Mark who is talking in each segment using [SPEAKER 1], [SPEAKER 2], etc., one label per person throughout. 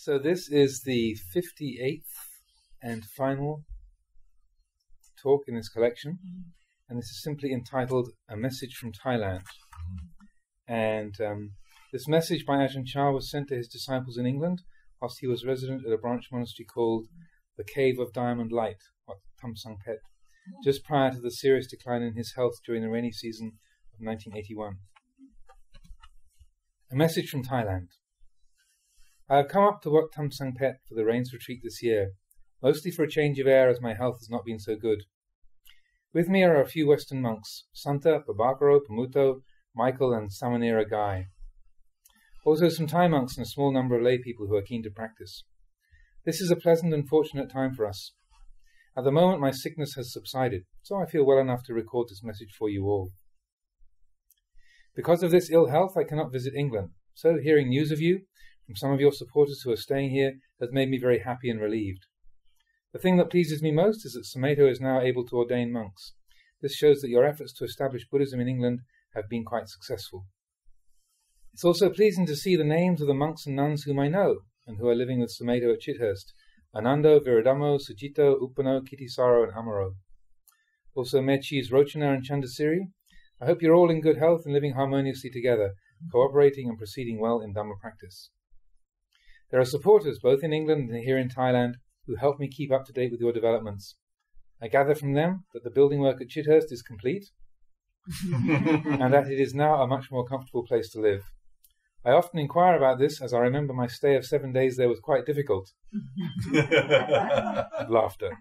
[SPEAKER 1] So this is the 58th and final talk in this collection, and this is simply entitled A Message from Thailand. And this message by Ajahn Chah was sent to his disciples in England whilst he was resident at a branch monastery called the Cave of Diamond Light, or TØNG NI, just prior to the serious decline in his health during the rainy season of 1981. A message from Thailand. I have come up to Wat Tham Sang Phet for the Rains Retreat this year, mostly for a change of air as my health has not been so good. With me are a few Western monks, Santa, Babakaro, Pamuto, Michael and Samanera Gai. Also some Thai monks and a small number of lay people who are keen to practice. This is a pleasant and fortunate time for us. At the moment my sickness has subsided, so I feel well enough to record this message for you all. Because of this ill health I cannot visit England, so hearing news of you, from some of your supporters who are staying here, has made me very happy and relieved. The thing that pleases me most is that Sumedho is now able to ordain monks. This shows that your efforts to establish Buddhism in England have been quite successful. It's also pleasing to see the names of the monks and nuns whom I know, and who are living with Sumedho at Chithurst: Anando, Viradamo, Sujito, Upano, Kittisaro and Amaro. Also Mechi's Rochana and Chandasiri. I hope you're all in good health and living harmoniously together, cooperating and proceeding well in Dhamma practice. There are supporters, both in England and here in Thailand, who help me keep up to date with your developments. I gather from them that the building work at Chithurst is complete, and that it is now a much more comfortable place to live. I often inquire about this, as I remember my stay of 7 days there was quite difficult. Laughter.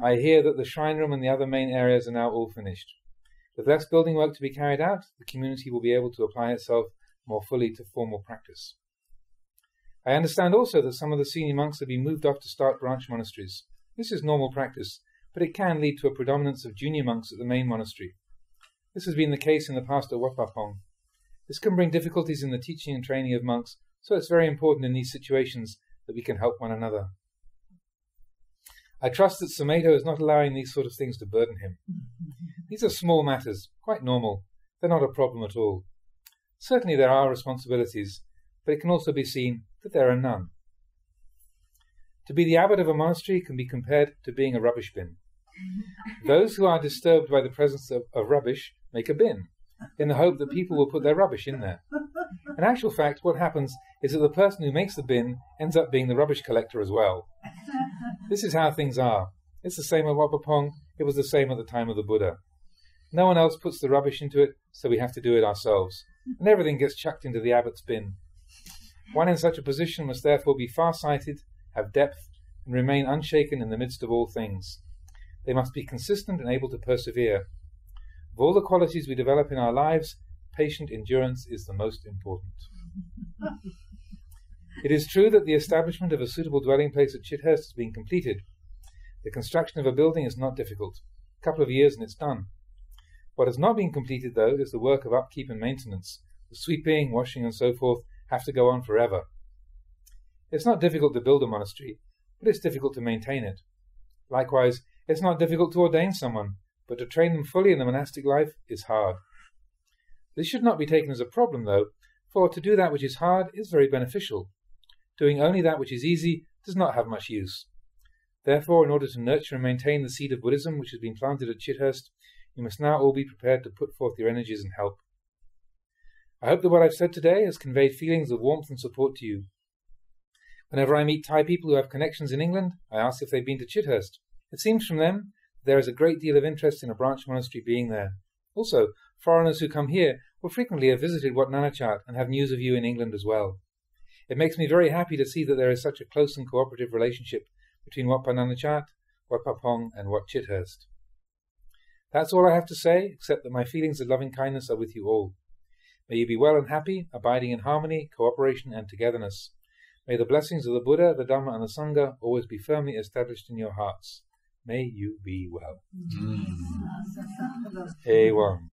[SPEAKER 1] I hear that the shrine room and the other main areas are now all finished. With less building work to be carried out, the community will be able to apply itself more fully to formal practice. I understand also that some of the senior monks have been moved off to start branch monasteries. This is normal practice, but it can lead to a predominance of junior monks at the main monastery. This has been the case in the past at Wat Papong. This can bring difficulties in the teaching and training of monks, so it's very important in these situations that we can help one another. I trust that Sumedho is not allowing these sort of things to burden him. These are small matters, quite normal. They're not a problem at all. Certainly there are responsibilities, but it can also be seen that there are none. To be the abbot of a monastery can be compared to being a rubbish bin. Those who are disturbed by the presence of rubbish make a bin, in the hope that people will put their rubbish in there. In actual fact, what happens is that the person who makes the bin ends up being the rubbish collector as well. This is how things are. It's the same at Wat Papong. It was the same at the time of the Buddha. No one else puts the rubbish into it, so we have to do it ourselves. And everything gets chucked into the abbot's bin. One in such a position must therefore be far-sighted, have depth, and remain unshaken in the midst of all things. They must be consistent and able to persevere. Of all the qualities we develop in our lives, patient endurance is the most important. It is true that the establishment of a suitable dwelling place at Chithurst has been completed. The construction of a building is not difficult. A couple of years and it's done. What has not been completed, though, is the work of upkeep and maintenance. The sweeping, washing and so forth have to go on forever. It's not difficult to build a monastery, but it's difficult to maintain it. Likewise, it's not difficult to ordain someone, but to train them fully in the monastic life is hard. This should not be taken as a problem, though, for to do that which is hard is very beneficial. Doing only that which is easy does not have much use. Therefore, in order to nurture and maintain the seed of Buddhism which has been planted at Chithurst, you must now all be prepared to put forth your energies and help. I hope that what I've said today has conveyed feelings of warmth and support to you. Whenever I meet Thai people who have connections in England, I ask if they've been to Chithurst. It seems from them there is a great deal of interest in a branch monastery being there. Also, foreigners who come here will frequently have visited Wat Nanachat and have news of you in England as well. It makes me very happy to see that there is such a close and cooperative relationship between Wat Nanachat, Wat Papong and Wat Chithurst. That's all I have to say, except that my feelings of loving kindness are with you all. May you be well and happy, abiding in harmony, cooperation and togetherness. May the blessings of the Buddha, the Dhamma and the Sangha always be firmly established in your hearts. May you be well. Ewan.